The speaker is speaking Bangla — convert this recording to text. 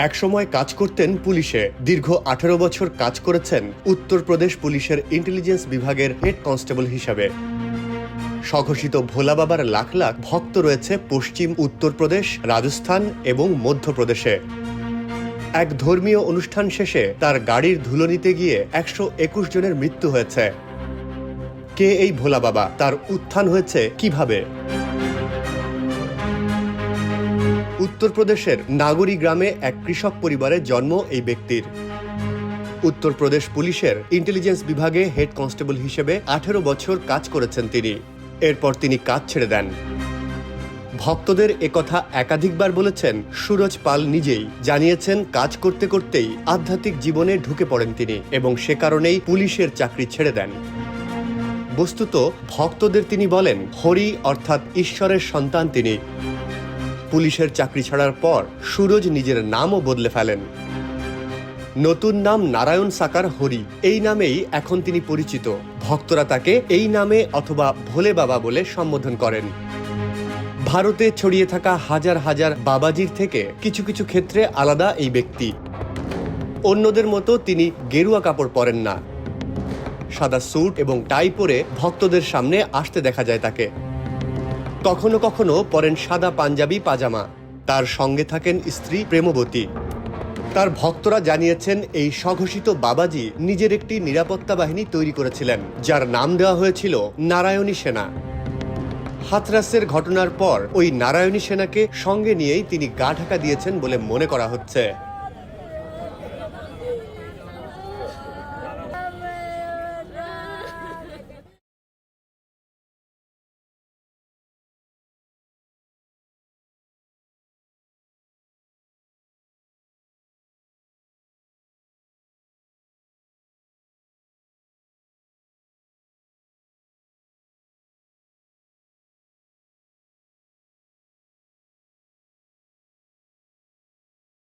একসময় কাজ করতেন পুলিশে। দীর্ঘ 18 বছর কাজ করেছেন উত্তরপ্রদেশ পুলিশের ইন্টেলিজেন্স বিভাগের হেড কনস্টেবল হিসাবে। স্বঘোষিত ভোলা বাবার লাখ লাখ ভক্ত রয়েছে পশ্চিম উত্তরপ্রদেশ, রাজস্থান এবং মধ্যপ্রদেশে। এক ধর্মীয় অনুষ্ঠান শেষে তার গাড়ির ধুলো নিতে গিয়ে 121 জনের মৃত্যু হয়েছে। কে এই ভোলা বাবা? তার উত্থান হয়েছে কিভাবে? উত্তরপ্রদেশের নাগরী গ্রামে এক কৃষক পরিবারে জন্ম এই ব্যক্তির। উত্তরপ্রদেশ পুলিশের ইন্টেলিজেন্স বিভাগে হেড কনস্টেবল হিসেবে 18 বছর কাজ করেছেন তিনি। এরপর তিনি কাজ ছেড়ে দেন। ভক্তদের একথা একাধিকবার বলেছেন সুরজ পাল নিজেই। জানিয়েছেন কাজ করতে করতেই আধ্যাত্মিক জীবনে ঢুকে পড়েন তিনি এবং সে কারণেই পুলিশের চাকরি ছেড়ে দেন। বস্তুত ভক্তদের তিনি বলেন হরি অর্থাৎ ঈশ্বরের সন্তান তিনি। পুলিশের চাকরি ছাড়ার পর সুরজ নিজের নামও বদলে ফেলেন। নতুন নাম নারায়ণ সাকার হরি, এই নামেই এখন তিনি পরিচিত। ভক্তরা তাকে এই নামে অথবা ভোলে বাবা বলে সম্বোধন করেন। ভারতে ছড়িয়ে থাকা হাজার হাজার বাবাজির থেকে কিছু কিছু ক্ষেত্রে আলাদা এই ব্যক্তি। অন্যদের মতো তিনি গেরুয়া কাপড় পরেন না। সাদা স্যুট এবং টাই পরে ভক্তদের সামনে আসতে দেখা যায় তাকে। কখনো কখনো পরেন সাদা পাঞ্জাবি পাজামা। তার সঙ্গে থাকেন স্ত্রী প্রেমবতী। তার ভক্তরা জানিয়েছেন এই স্বঘোষিত বাবাজি নিজের একটি নিরাপত্তা বাহিনী তৈরি করেছিলেন, যার নাম দেওয়া হয়েছিল নারায়ণী সেনা। হাথরাসের ঘটনার পর ওই নারায়ণী সেনাকে সঙ্গে নিয়েই তিনি গা ঢাকা দিয়েছেন বলে মনে করা হচ্ছে।